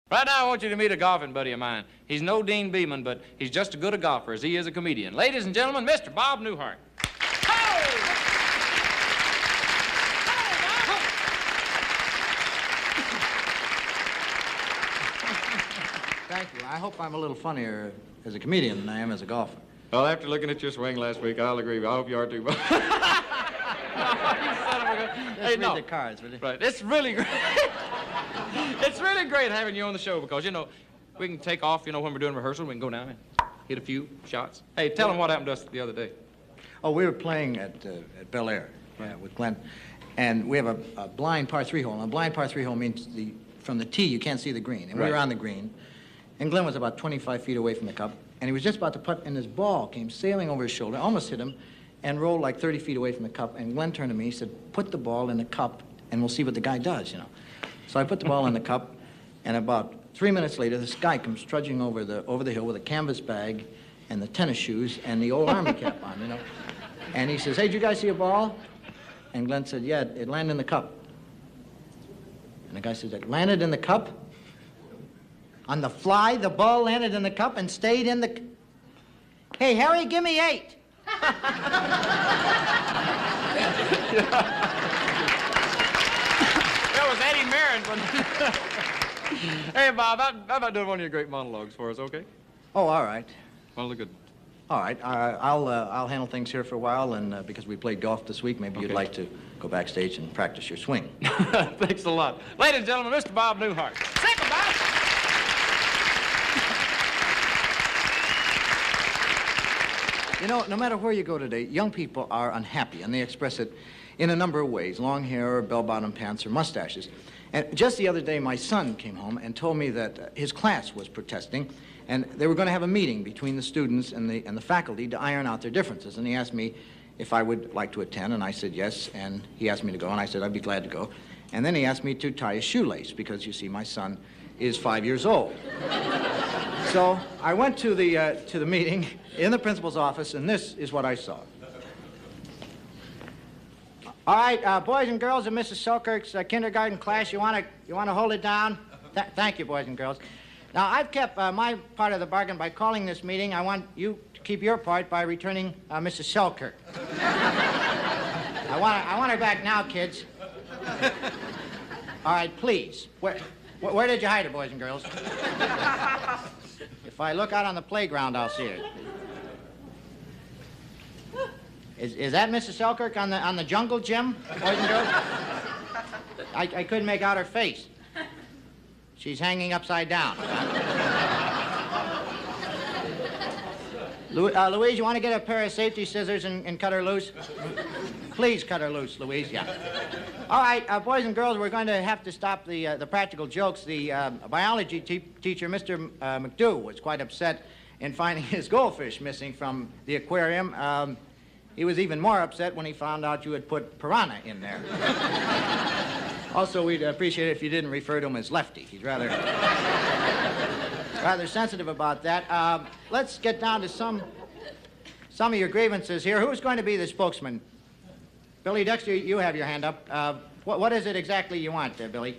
Right now, I want you to meet a golfing buddy of mine. He's no Dean Beeman, but he's just as good a golfer as he is a comedian. Ladies and gentlemen, Mr. Bob Newhart. Thank you. I hope I'm a little funnier as a comedian than I am as a golfer. Well, after looking at your swing last week, I'll agree. I hope you are too. You son of a gun. Just read the cards, will you? Right. It's really great. It's really great having you on the show because, you know, we can take off, you know, when we're doing rehearsal. We can go down and hit a few shots. Hey, tell them what happened to us the other day. Oh, we were playing at Bel Air with Glen, and we have a blind par 3 hole. And a blind par 3 hole means from the tee you can't see the green. And we were on the green, and Glen was about 25 feet away from the cup, and he was just about to putt, and this ball came sailing over his shoulder, almost hit him, and rolled like 30 feet away from the cup. And Glen turned to me, he said, "Put the ball in the cup, and we'll see what the guy does, you know." So I put the ball in the cup, and about 3 minutes later, this guy comes trudging over the hill with a canvas bag and the tennis shoes and the old army cap on, you know. And he says, "Hey, did you guys see a ball?" And Glen said, "Yeah, it landed in the cup." And the guy says, "It landed in the cup? On the fly, the ball landed in the cup and stayed in the... Hey, Harry, give me 8." That was Eddie Marin. Hey, Bob, how about doing one of your great monologues for us, okay? Oh, all right. One of the good. All right. I'll handle things here for a while, and because we played golf this week, maybe you'd like to go backstage and practice your swing. Thanks a lot. Ladies and gentlemen, Mr. Bob Newhart. Second, Bob. You know, no matter where you go today, young people are unhappy, and they express it in a number of ways: long hair, or bell-bottom pants, or mustaches. And just the other day, my son came home and told me that his class was protesting, and they were going to have a meeting between the students and the faculty to iron out their differences. And he asked me if I would like to attend, and I said yes, and he asked me to go, and I said I'd be glad to go. And then he asked me to tie a shoelace, because, you see, my son is 5 years old. So I went to the meeting in the principal's office, and this is what I saw. All right, boys and girls of Mrs. Selkirk's kindergarten class, you want to hold it down? Thank you, boys and girls. Now, I've kept my part of the bargain by calling this meeting. I want you to keep your part by returning Mrs. Selkirk. I want her back now, kids. All right, please. Where did you hide her, boys and girls? If I look out on the playground, I'll see her. Is that Mrs. Selkirk on the jungle gym, boys and girls? I couldn't make out her face. She's hanging upside down. Louise, you want to get a pair of safety scissors and cut her loose? Please cut her loose, Louise, yeah. All right, boys and girls, we're going to have to stop the practical jokes. The biology teacher, Mr. McDew, was quite upset in finding his goldfish missing from the aquarium. He was even more upset when he found out you had put piranha in there. Also, we'd appreciate it if you didn't refer to him as Lefty. He's rather sensitive about that. Let's get down to some of your grievances here. Who's going to be the spokesman? Billy Dexter, you have your hand up. What is it exactly you want, Billy?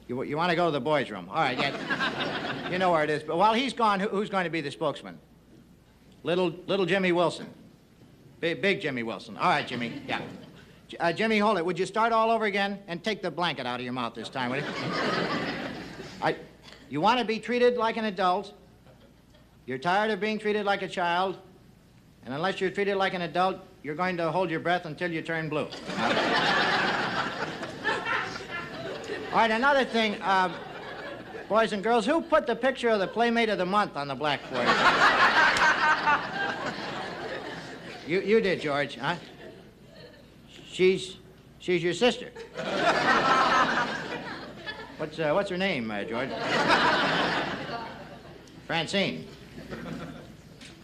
You want to go to the boys' room. All right, yeah. You know where it is. But while he's gone, who's going to be the spokesman? Little Jimmy Wilson. Big Jimmy Wilson. All right, Jimmy, yeah. Jimmy, hold it. Would you start all over again and take the blanket out of your mouth this time, will you? You want to be treated like an adult. You're tired of being treated like a child. And unless you're treated like an adult, you're going to hold your breath until you turn blue. All right, another thing, boys and girls, who put the picture of the Playmate of the Month on the blackboard? You did, George, huh? She's your sister. What's her name, George? Francine.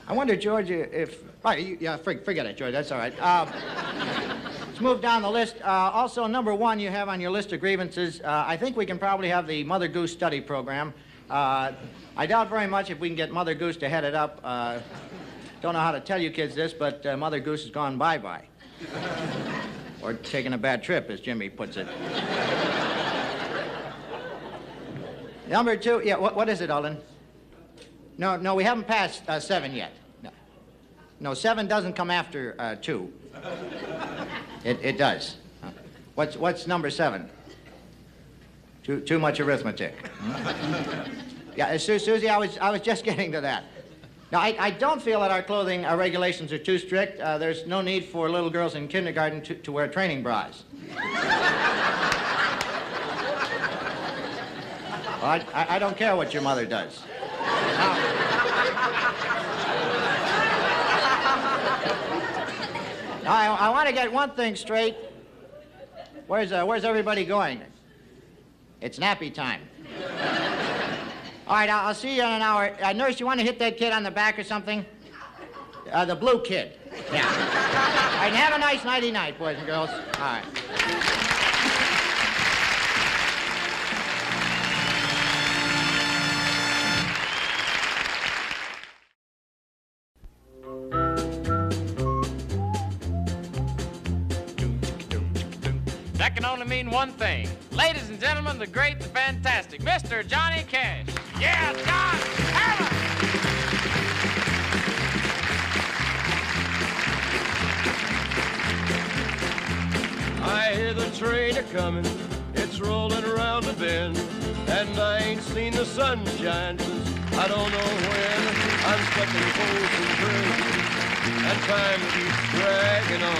I wonder, George, if... yeah, forget it, George. That's all right. Let's move down the list. Also, number 1 you have on your list of grievances. I think we can probably have the Mother Goose study program. I doubt very much if we can get Mother Goose to head it up. Don't know how to tell you kids this, but Mother Goose has gone bye-bye. Or taking a bad trip, as Jimmy puts it. Number 2, yeah, what is it, Alden? No, we haven't passed 7 yet. No, 7 doesn't come after 2. It does. What's number 7? Too much arithmetic. Yeah, Susie, I was just getting to that. Now, I don't feel that our clothing regulations are too strict. There's no need for little girls in kindergarten to wear training bras. Well, I don't care what your mother does. Now, I want to get one thing straight. Where's everybody going? It's nappy time. All right, I'll see you in an hour. Nurse, you want to hit that kid on the back or something? The blue kid. Yeah. All right, and have a nice nighty-night, boys and girls. All right. That can only mean one thing. Ladies and gentlemen, the great, the fantastic, Mr. Johnny Cash. Yeah, John Hammond! I hear the train a-comin', it's rolling around the bend, and I ain't seen the sunshine since I don't know when. I'm stuck in Folsom prison, and time keeps dragging on.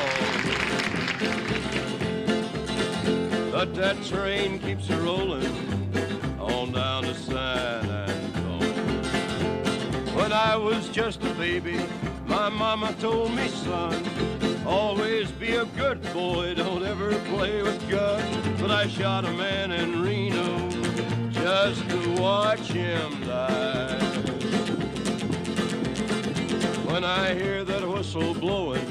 But that train keeps a-rolling on down to San Antonio. When I was just a baby, my mama told me, son, always be a good boy, don't ever play with guns. But I shot a man in Reno just to watch him die. When I hear that whistle blowing,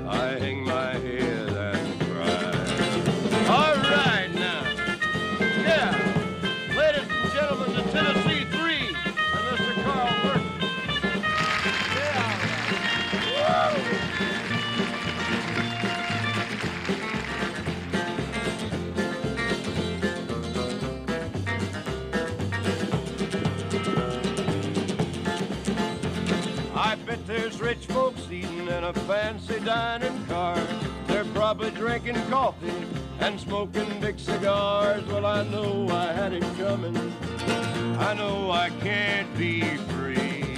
I hang my head and cry. All right now. Yeah. Ladies and gentlemen, the Tennessee 3 and Mr. Carl Burton. Yeah. Whoa. I bet there's rich folks eating in a fancy dining car. They're probably drinking coffee and smoking big cigars. Well, I know I had it coming. I know I can't be free.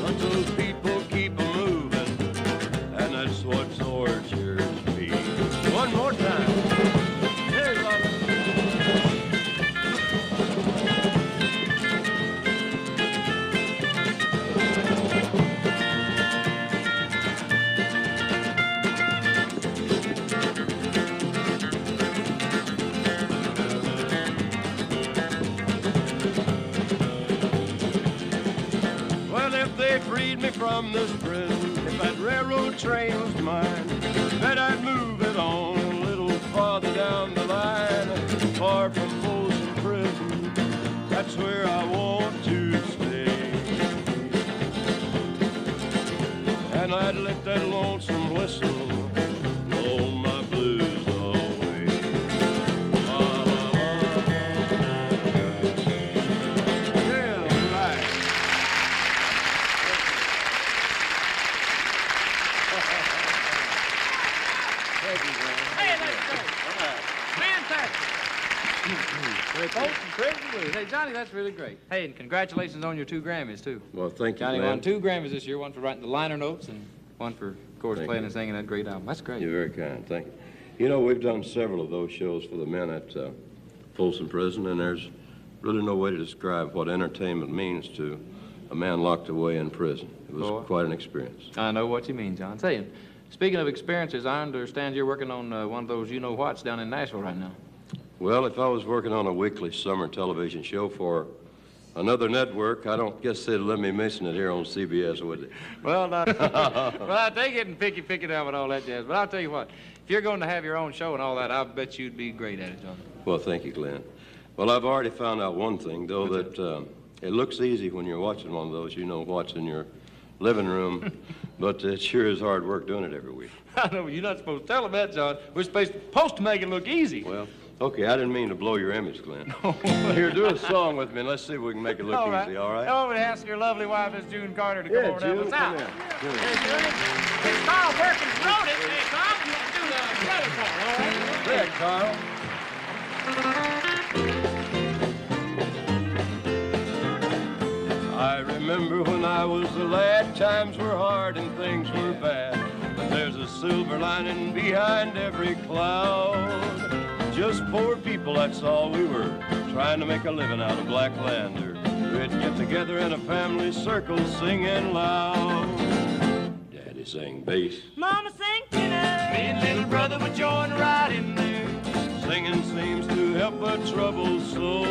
But those people keep moving, and that's what tortures me. One more time. Here's Robert. Freed me from this prison. If that railroad train was mine, bet I'd move it on a little farther down the line, far from Folsom prison. That's where I want to stay. And I'd let that lonesome whistle blow my blues away. Yeah, right. Hey, that's great. Fantastic. Hey, Johnny, that's really great. Hey, and congratulations on your 2 Grammys, too. Well, thank you, Johnny Glenn. won 2 Grammys this year, one for writing the liner notes and one for, of course, Thank playing you. and singing that great album. That's great. You're very kind. Thank you. You know, we've done several of those shows for the men at Folsom Prison, and there's really no way to describe what entertainment means to a man locked away in prison. It was quite an experience. I know what you mean, John. Say, speaking of experiences, I understand you're working on one of those you-know-whats down in Nashville right now. Well, if I was working on a weekly summer television show for another network, I don't guess they'd let me mention it here on CBS, would they? Well, well, I take it and pick it out with all that jazz. But I'll tell you what, if you're going to have your own show and all that, I bet you'd be great at it, John. Well, thank you, Glenn. Well, I've already found out one thing, though, that it looks easy when you're watching one of those, you know, what's in your living room, but it sure is hard work doing it every week. I know, you're not supposed to tell them that, John. We're supposed to make it look easy. Well, Okay, I didn't mean to blow your image, Glen. Here, do a song with me, and let's see if we can make it look easy, all right? Come over and ask your lovely wife, Miss June Carter, to come over and help us out. June. Hey, June. Hey, Carl Perkins wrote it. Hey, Carl, you do the credit call, all right? Go ahead, Carl. I remember when I was a lad, times were hard and things were bad. But there's a silver lining behind every cloud. Just poor people, that's all we were, trying to make a living out of Blacklander. We'd get together in a family circle singing loud. Daddy sang bass, Mama sang tenor. Me and little brother would join right in there. singing seems to help a troubled soul.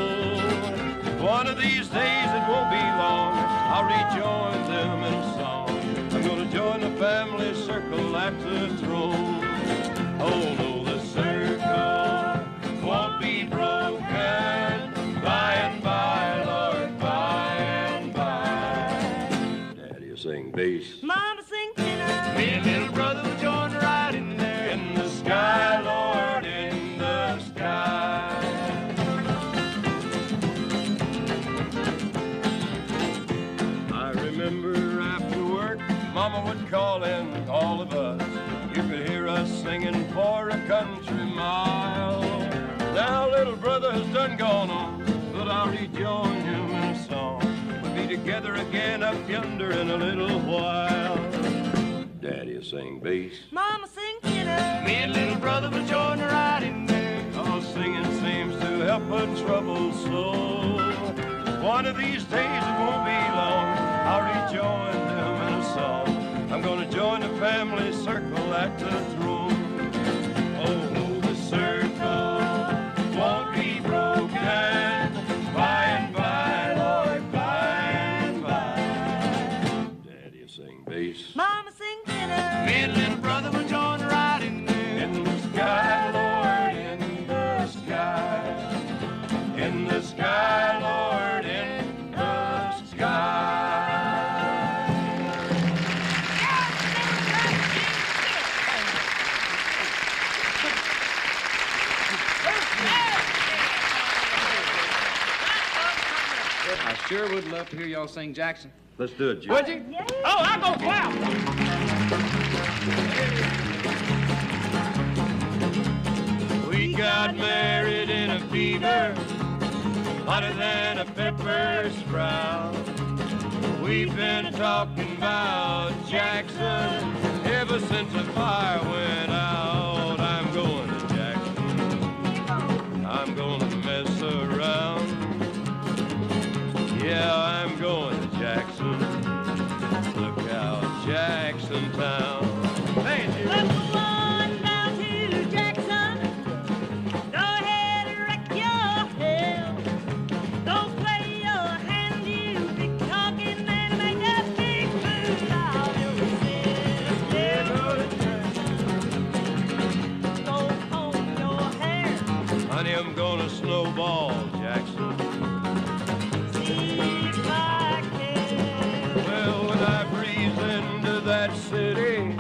One of these days, it won't be long, I'll rejoin them in a song. I'm gonna join the family circle at the throne. Oh no, the circle won't be broken by and by, Lord, by and by. Daddy will sing bass, Mama sing tenor. Me and little brother would join right in there. in the sky, Lord, in the sky. I remember after work, Mama would call in all of us. You could hear us singing for a country mile. Now little brother has done gone on, but I'll rejoin him in a song. We'll be together again up yonder in a little while. Daddy will sing bass, Mama sing tenor. Me and little brother would join right in there. oh, singing seems to help a troubled soul. One of these days, it won't be long, I'll rejoin them in a song. I'm gonna join the family circle at the throne. Oh, no, the circle won't be broken by and by, Lord, by and by. Daddy will sing bass, Mama sing tenor. Me and little brother would join right in there. in the sky, Lord, in the sky. In the sky, Lord, in the sky. I sure would love to hear y'all sing Jackson. Let's do it, Jim. Would you? Oh, I'll go clap. We got married in a fever, hotter than a pepper sprout. We've been talking about Jackson ever since the fire went out. I'm going to Jackson, I'm gonna mess around. Yeah, I'm going to Jackson, look out, Jackson Town. Thank you. Let's go on down to Jackson. Go ahead and wreck your hell. Don't play your hand, you big talking man. Make that big fool out of yourself. Go comb your hair. Honey, I'm gonna snowball Jackson. See if I can. Well, when I breeze into that city,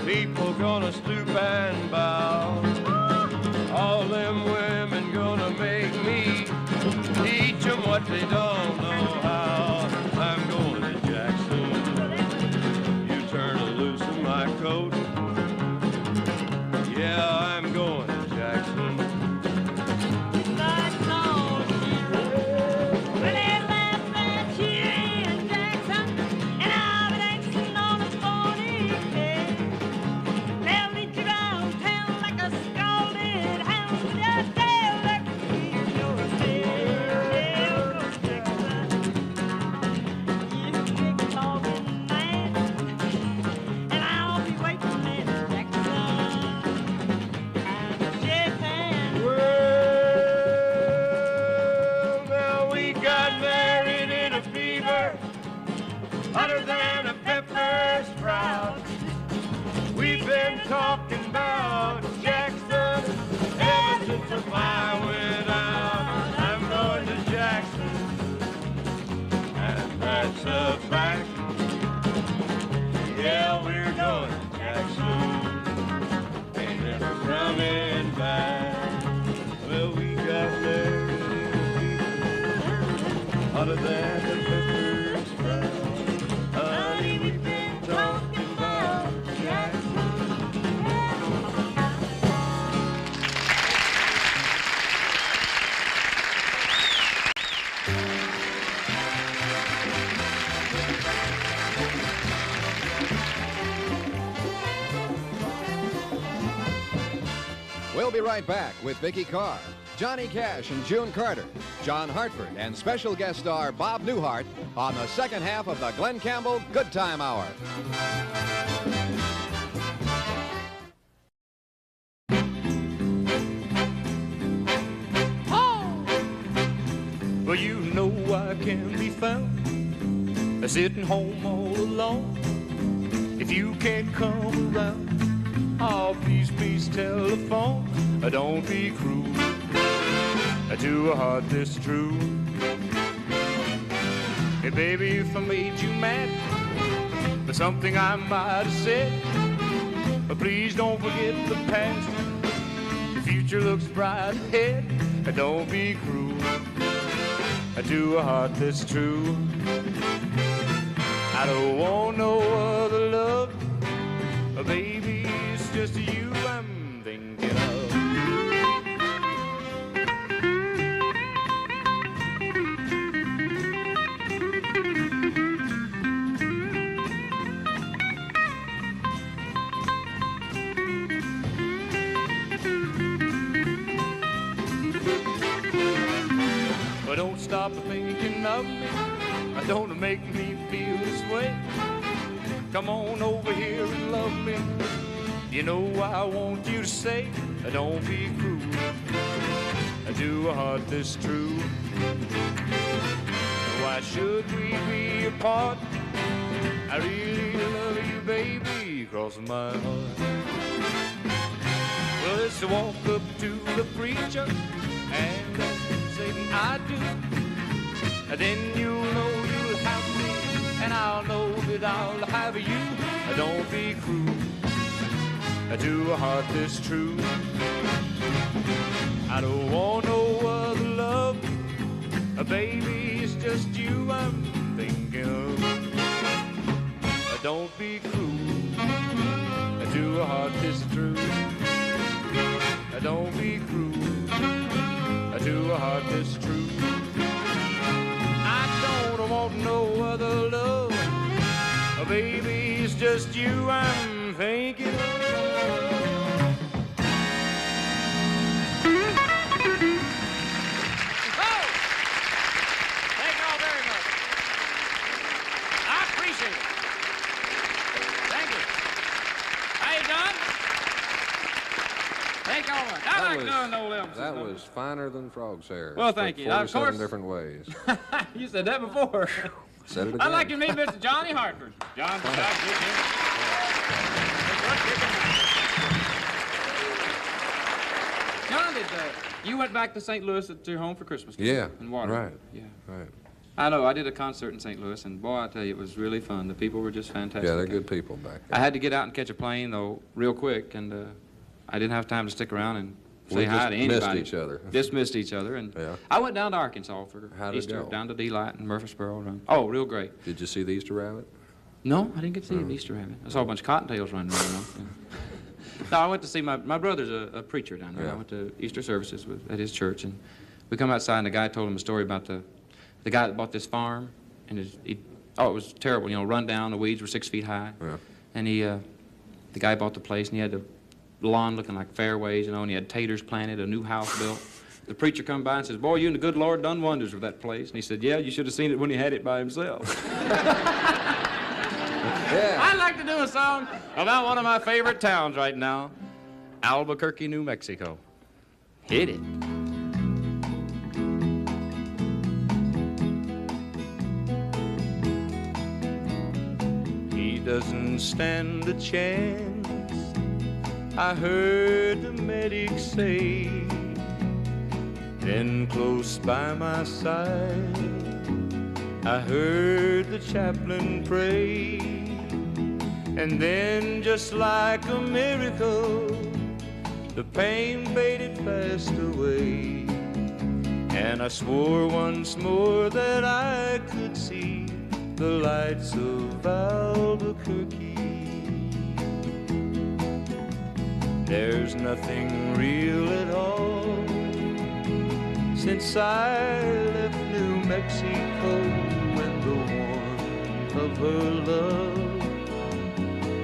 people gonna stoop and bow. All them women gonna make me teach them what they don't know how. I'm going to Jackson. You turn loose in my coat. Yeah, I'm going to Jackson. If I called you, well, they'll laugh at you in Jackson, and I'll be dancing on a pony cake. They'll lead you round town like a scalded hound with your tail that keeps your tail. week after hotter than the pepper's fry. Honey, we've been talking about Jackson. We'll be right back with Vikki Carr, Johnny Cash and June Carter, John Hartford, and special guest star Bob Newhart on the second half of the Glen Campbell Goodtime Hour. Well, you know I can be found sitting home all alone. If you can't come around, oh, please telephone. Don't be cruel to a heart this true. Hey, baby, if I made you mad for something I might have said, but please don't forget the past. The future looks bright ahead. Don't be cruel to a heart that's true. I don't want no other love, baby, it's just you I'm thinking of. But don't stop thinking of me, don't make me feel this way. Come on over here and love me. You know I want you to say, don't be cruel to a heart that's true. Why should we be apart? I really love you, baby, cross my heart. Well, let's walk up to the preacher and say I do. Then you'll know you'll have me, and I'll know that I'll have you. Don't be cruel to a heart that's true. I don't want no other love, baby, it's just you I'm thinking of. Don't be cruel to a heart that's true. Don't be cruel to a heart that's true. I don't want no other love, baby, it's just you I'm thinking of. Oh! Thank you all very much. I appreciate it. Thank you. How you done? Thank you all much. I like doing no limbs. That was finer than frog's hair. Well, thank you. Of 47 course. different ways. You said that before. Said it again. I'd like you to meet Mr. Johnny Hartford. John, John, you went back to St. Louis at your home for Christmas? Yeah, in Water. right. Yeah. Right. I know. I did a concert in St. Louis, and boy, I tell you, it was really fun. The people were just fantastic. Yeah, they're good people back there. I had to get out and catch a plane, though, real quick, and I didn't have time to stick around and say hi to anybody. We missed each other. Just missed each other, and yeah. I went down to Arkansas for How'd it Easter, go? down to Delight and Murfreesboro. Oh, real great. Did you see the Easter rabbit? No, I didn't get to see the Easter rabbit. I saw a bunch of cottontails running around. No, I went to see my brother's a preacher down there. Yeah. I went to Easter services at his church, and we come outside, and the guy told him a story about the guy that bought this farm, and it was terrible, you know, run down, the weeds were 6 feet high. Yeah. And the guy bought the place, and he had the lawn looking like fairways, you know, and he had taters planted, a new house built. The preacher come by and says, "Boy, you and the good Lord done wonders with that place." And he said, "Yeah, you should have seen it when he had it by himself." Yeah. I'd like to do a song about one of my favorite towns right now, Albuquerque, New Mexico. Hit it. He doesn't stand a chance, I heard the medic say. Then close by my side, I heard the chaplain pray. And then, just like a miracle, the pain faded fast away. And I swore once more that I could see the lights of Albuquerque. There's nothing real at all since I left New Mexico, and the warmth of her love,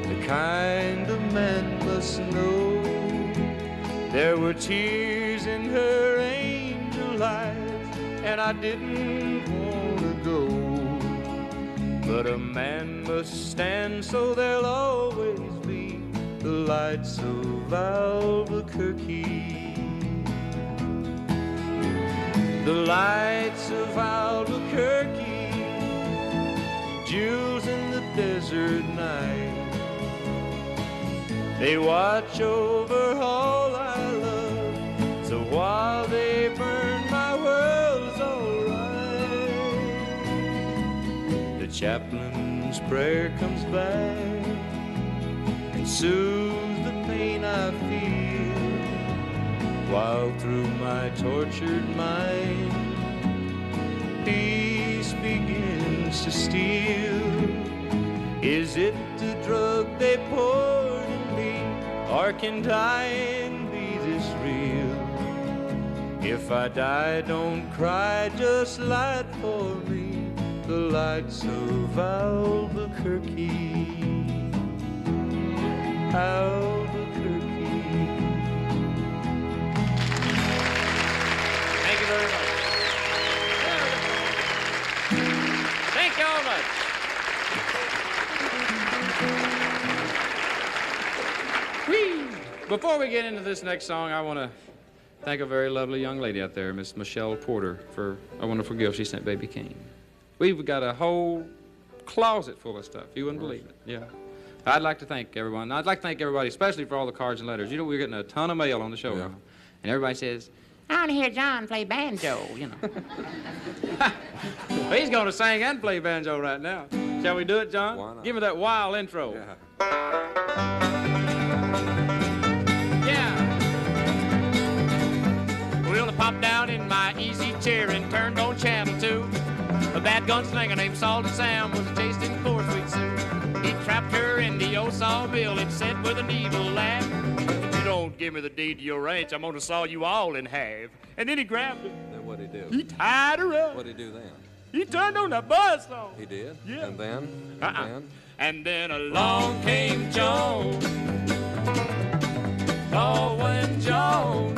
the kind of man must know. There were tears in her angel eyes, and I didn't want to go. But a man must stand, so there'll always be the lights of Albuquerque. The lights of Albuquerque, jewels in the desert night. They watch over all I love, so while they burn, my world's alright. The chaplain's prayer comes back and soothes the pain I feel, while through my tortured mind peace begins to steal. Is it the drug they poured in me, or can dying be this real? If I die, don't cry, just light for me the lights of Albuquerque. Albuquerque. Thank you very much. Thank you all much. Whee! Before we get into this next song, I want to thank a very lovely young lady out there, Miss Michelle Porter, for a wonderful gift she sent Baby King. We've got a whole closet full of stuff. You wouldn't believe it. Yeah. I'd like to thank everyone. I'd like to thank everybody, especially for all the cards and letters. You know, we're getting a ton of mail on the show now. And everybody says, I want to hear John play banjo, you know. Well, he's going to sing and play banjo right now. Shall we do it, John? Why not? Give me that wild intro. Yeah. Well, I popped down in my easy chair and turned on channel 2. A bad gunslinger named Salty Sam was chasing poor sweet Sue. He trapped her in the old sawmill and said with an evil laugh, if you don't give me the deed to your ranch, I'm gonna saw you all in half. And then he grabbed her. Then what'd he do? He tied her up. What'd he do then? He turned on the buzz saw. He did? Yeah. And then? And then along came Joan, Baldwin Joan,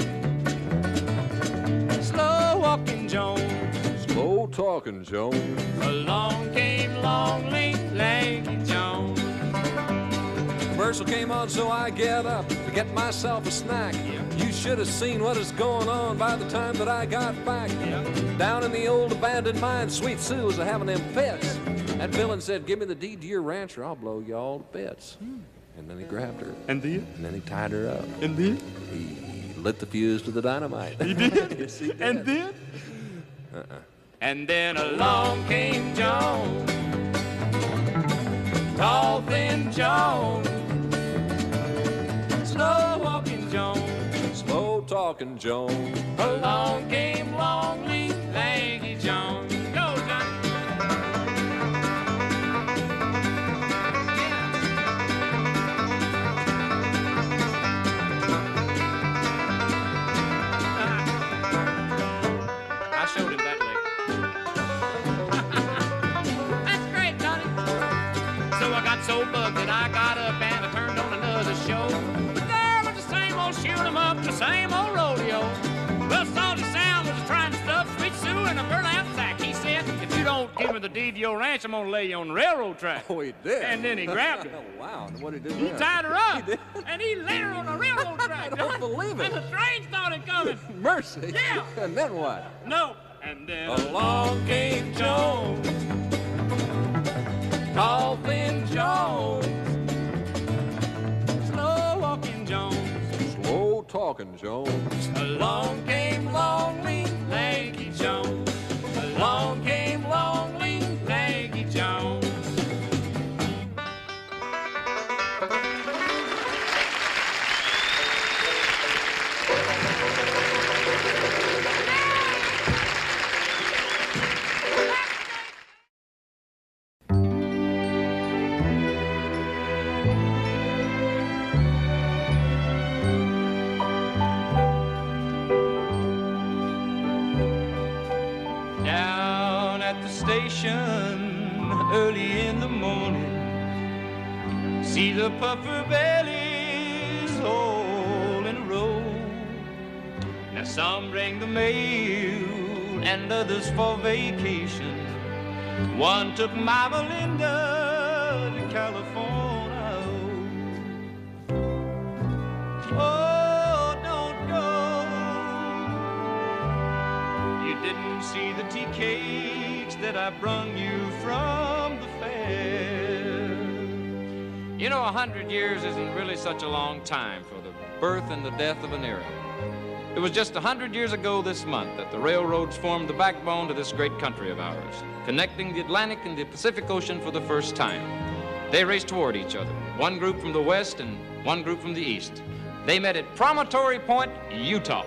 slow walking Joan. Slow talking, Joan. Along came lonely, lanky Joan. Commercial came on, so I get up to get myself a snack. You should have seen what is going on by the time that I got back. Down in the old abandoned mine, Sweet Sue was having them fits. That villain said, give me the deed to your ranch or I'll blow you all to bits. And then he grabbed her. And then? And then he tied her up. And then? He lit the fuse to the dynamite. He did? Yes, he did. And then? And then along came Joan, tall, thin Joan, slow walking Joan. Slow talking, Joan. Along came lonely, lanky Joan. Go, Johnny. I showed him that lick. That's great, Johnny. So I got so bugged that I got up and I turned on another show. But there was the same old shoot 'em up, the same old rodeo. Well, Salty Sam was trying to stuff Sweet Sue in a burlap sack. He said, if you don't give me the deed to your ranch, I'm gonna lay you on the railroad track. Oh, he did? And then he grabbed her. Oh, wow. And what did he do He then? tied her up. He did? And he laid her on the railroad track. I don't believe it. And the train started coming. Mercy. Yeah. And then what? No. And then along came Joan, tall, thin Joan, slow walking Joan. Slow talking, Joan. Along came lonely, lanky Joan. Along came lonely, lanky Joan. station early in the morning. See the puffer bellies all in a row. Now some bring the mail and others for vacation. One took my Melinda to California. Oh, don't go. You didn't see the tea cakes that I brung you from the fair. You know, 100 years isn't really such a long time for the birth and the death of an era. It was just 100 years ago this month that the railroads formed the backbone to this great country of ours, connecting the Atlantic and the Pacific Ocean for the first time. They raced toward each other, one group from the west and one group from the east. They met at Promontory Point, Utah.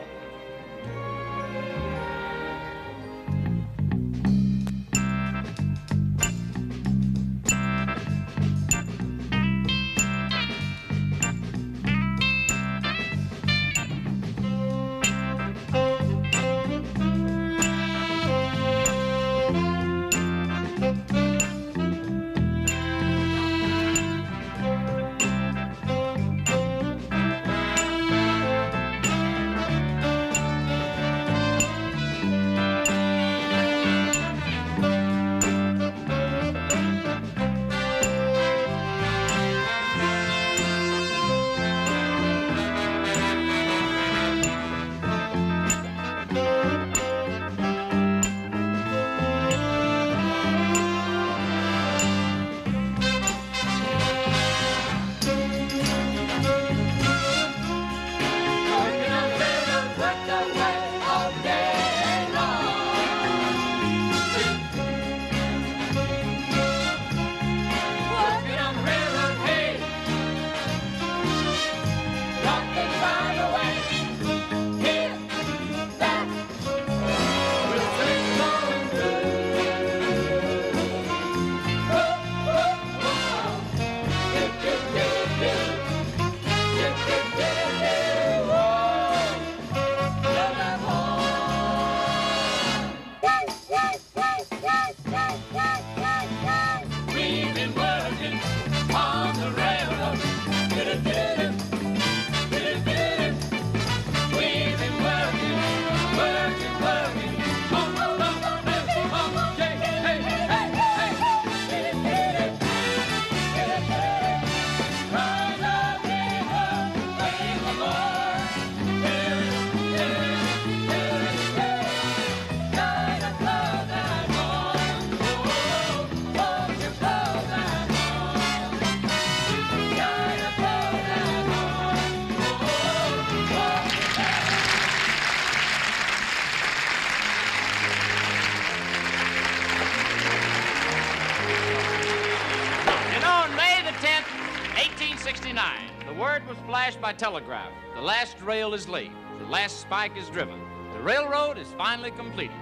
The word was flashed by telegraph. The last rail is laid. The last spike is driven. The railroad is finally completed.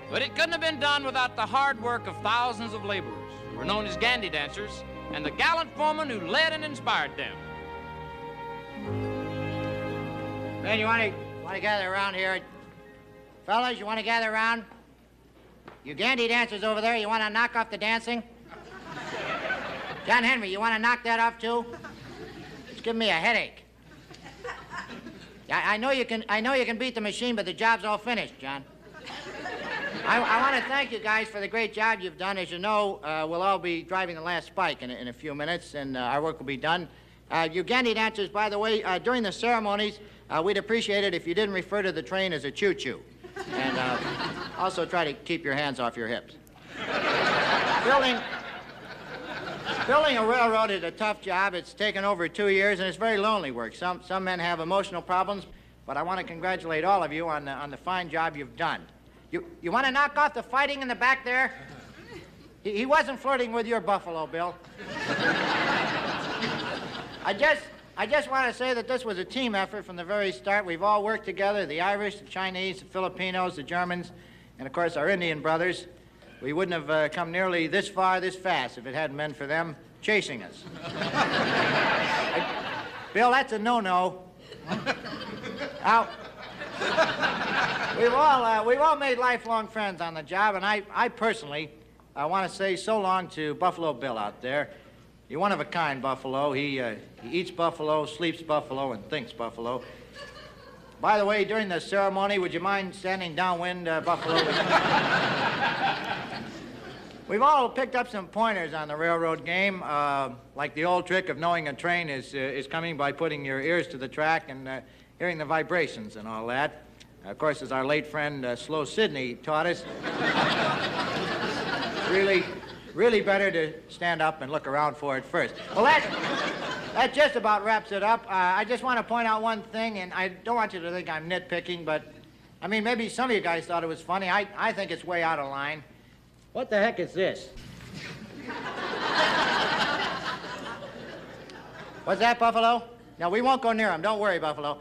But it couldn't have been done without the hard work of thousands of laborers, who were known as Gandy dancers, and the gallant foreman who led and inspired them. Ben, you want to gather around here? Fellas, you want to gather around? You Gandy dancers over there, you want to knock off the dancing? John Henry, you want to knock that off too? It's giving me a headache. I know you can beat the machine, but the job's all finished, John. I want to thank you guys for the great job you've done. As you know, we'll all be driving the last spike in a few minutes, and our work will be done. You Gandy dancers, by the way, during the ceremonies, we'd appreciate it if you didn't refer to the train as a choo-choo. And also try to keep your hands off your hips. Building a railroad is a tough job. It's taken over 2 years, and it's very lonely work. Some men have emotional problems, but I want to congratulate all of you on the fine job you've done. You want to knock off the fighting in the back there? He wasn't flirting with your Buffalo Bill. I just want to say that this was a team effort from the very start. We've all worked together, the Irish, the Chinese, the Filipinos, the Germans, and of course our Indian brothers. We wouldn't have come nearly this far this fast if it hadn't been for them chasing us. Bill, that's a no-no. Now, We've all made lifelong friends on the job, and I personally want to say so long to Buffalo Bill out there. You're one of a kind, Buffalo. He eats buffalo, sleeps buffalo, and thinks buffalo. By the way, during the ceremony, would you mind standing downwind, Buffalo? We've all picked up some pointers on the railroad game, like the old trick of knowing a train is coming by putting your ears to the track and hearing the vibrations and all that. Of course, as our late friend Slow Sidney taught us, really better to stand up and look around for it first. Well, that just about wraps it up. I just want to point out one thing, and I don't want you to think I'm nitpicking, but, I mean, maybe some of you guys thought it was funny. I think it's way out of line. What the heck is this? What's that, Buffalo? No, we won't go near him. Don't worry, Buffalo.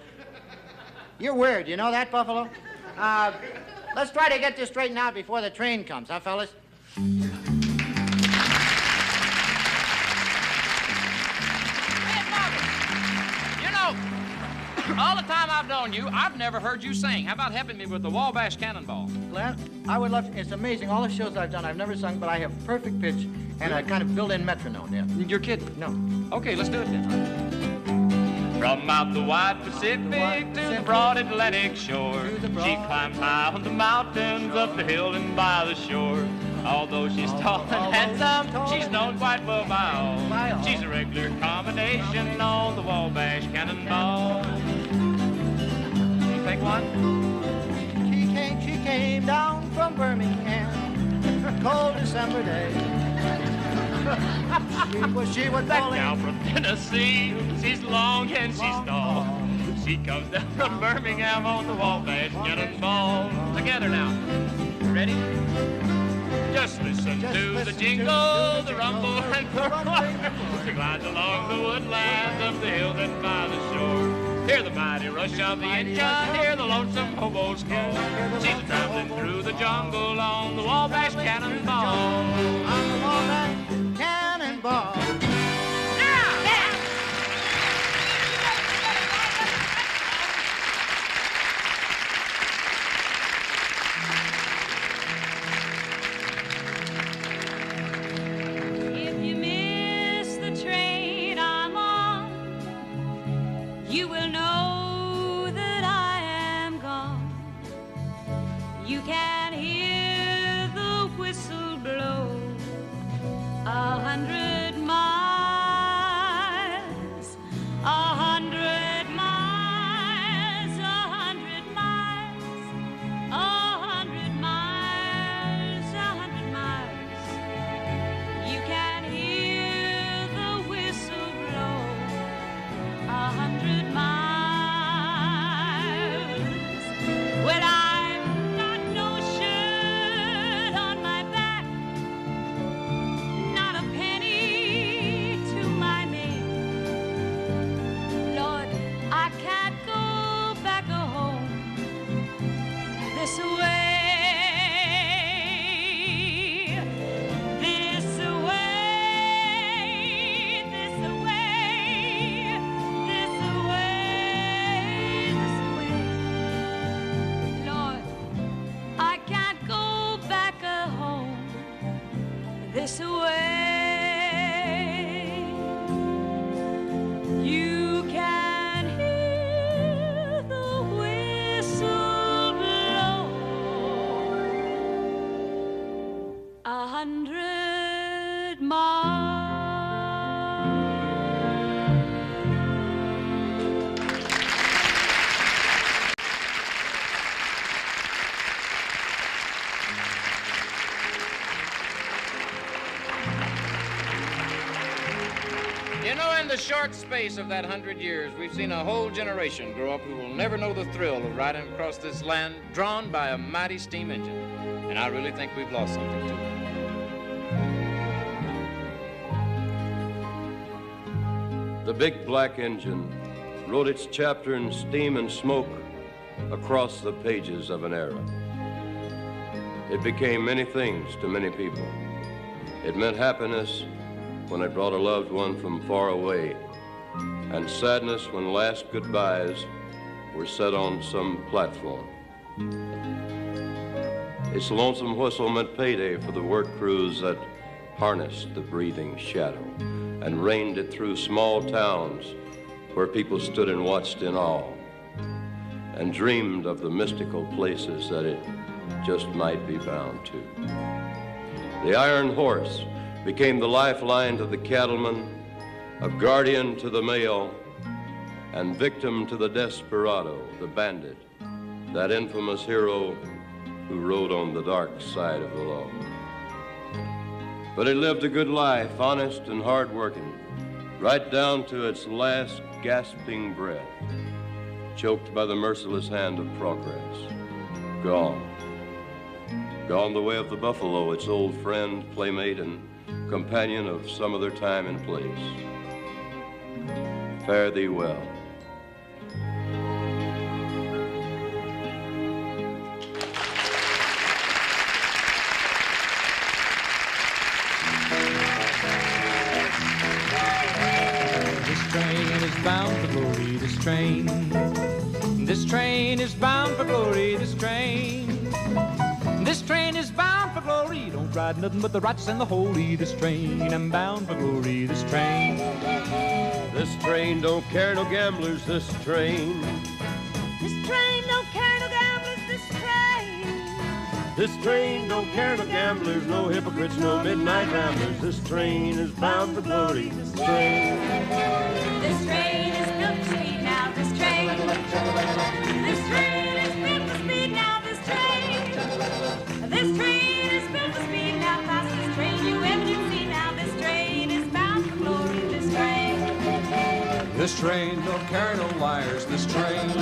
You're weird. You know that, Buffalo? Let's try to get this straightened out before the train comes, huh, fellas? All the time I've known you, I've never heard you sing. How about helping me with the Wabash Cannonball? Glen, I would love to. It's amazing. All the shows I've done, I've never sung, but I have perfect pitch and a kind of built-in metronome, yeah. You're kidding? No. Okay, let's do it then. From out the wide Pacific to the broad Atlantic shore, she climbs high on the mountains, up the hill and by the shore. Although she's tall and handsome, she's known quite well by all. She's a regular combination on the Wabash Cannonball. Can you take one? She came down from Birmingham, cold December day. She was Back down from Tennessee, she's long and she's tall. She comes down from Birmingham on the Wabash Cannonball. Together now. Ready? Just listen to the jingle, the rumble, and the roar. She glides along the woodlands, up the hills and by the shore. Hear the mighty rush of the engine, hear the lonesome hobo's call. She's traveling through the jungle on the Wabash Cannonball. On the Wabash Cannonball. You will know that I am gone. You can hear the whistle blow 100 miles, 100 miles, 100 miles, 100 miles, 100 miles. You can hear the whistle blow 100 miles. When I've got no shirt on my back, not a penny to my name. Lord, I can't go back home this way. This way, this way, this way, this way. Lord, I can't go back home this way. You can hear the whistle blow 100 miles. You know, in the short space of that 100 years, we've seen a whole generation grow up who will never know the thrill of riding across this land drawn by a mighty steam engine. And I really think we've lost something too. The big black engine wrote its chapter in steam and smoke across the pages of an era. It became many things to many people. It meant happiness when it brought a loved one from far away, and sadness when last goodbyes were said on some platform. Its lonesome whistle meant payday for the work crews that harnessed the breathing shadow and reined it through small towns where people stood and watched in awe and dreamed of the mystical places that it just might be bound to. The iron horse became the lifeline to the cattleman, a guardian to the mail, and victim to the desperado, the bandit, that infamous hero who rode on the dark side of the law. But it lived a good life, honest and hard-working, right down to its last gasping breath, choked by the merciless hand of progress. Gone. Gone the way of the buffalo, its old friend, playmate, and companion of some other time and place. Fare thee well. Bound for glory, this train. This train is bound for glory, this train. This train is bound for glory. Don't ride nothing but the righteous and the holy. This train, I'm bound for glory, this train. This train don't care no gamblers, this train. This train don't care no gamblers, this train. This train don't care no gamblers, no hypocrites, no midnight ramblers. This train is bound for glory, this train. This train is built for speed now, this train. This train is built for speed now, this train. This train is built for speed now, fastest train you ever did see now. This train is bound for glory, this train. This train don't care no liars, this train.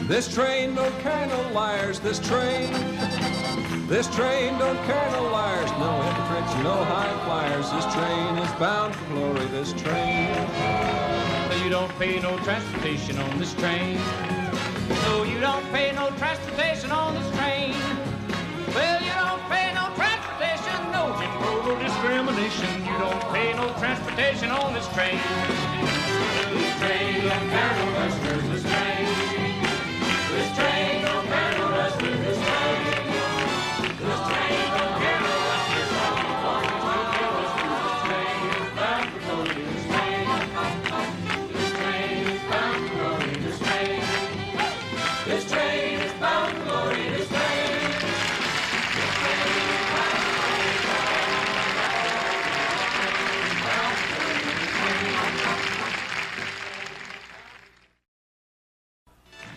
This train don't care no liars, this train. This train don't care no liars, no hypocrites, no high flyers. This train is bound for glory, this train. You don't pay no transportation on this train. No, you don't pay no transportation on this train. Well, you don't pay no transportation, no total discrimination. You don't pay no transportation on this train. This train don't care no wrestlers, this train. This train don't care no wrestlers, this train. This train don't care no wrestlers, no wrestlers, this train is bound for glory, this train. This train is bound for glory, this train. This train is bound for glory, this train. This train is bound for glory, this train.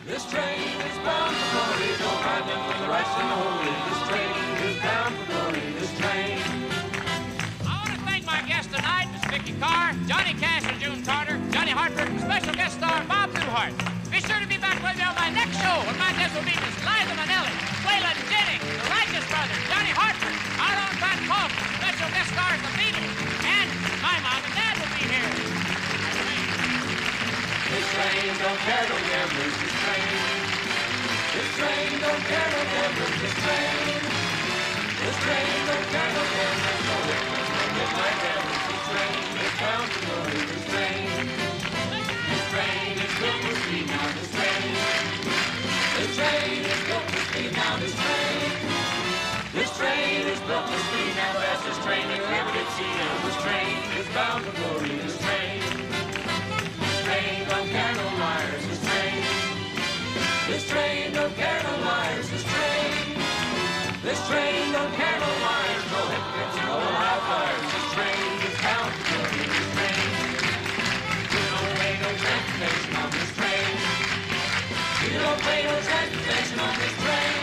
This train is bound for glory, don't ride them with the rights and the holy. This train is bound for glory, this train. I want to thank my guests tonight, Miss Vikki Carr, Johnny Cash and June Carter, Johnny Hartford, and special guest star Bob Newhart. Be sure to be back with me on my next show, when my guests will be Miss Liza Minnelli, Waylon Jennings, the Righteous Brothers, Johnny Hartford, our own Pat Folsom, special guest stars the Beatles, and my mom and dad will be here. This train don't care no gamblers, this train. This train don't care no gamblers, this train. This train don't care no gamblers, no midnight gamblers. This train is bound for glory, this train. This train is built for speed now, this train. This train is built for speed now, this train. This train is built for speed now, fastest train you ever did see now. This train is bound for glory, this train. This train don't care no liars, this train. This train don't care no liars, this train. This train don't care no liars, no hypocrites, no high flyers. This train is bound for glory, this train. You don't pay no transportation on this train. You don't pay no transportation on this train.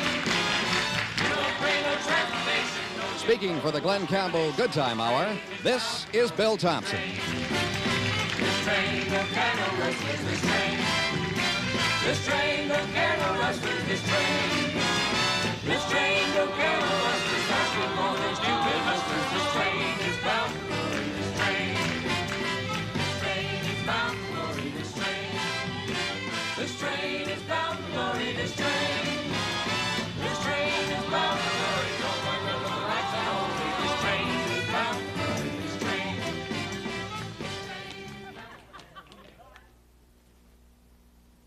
You don't pay no transportation. Speaking for the Glen Campbell Goodtime Hour, this is Bill Thompson. This train don't care no wrestlers, this train. This train don't care no wrestlers, this train.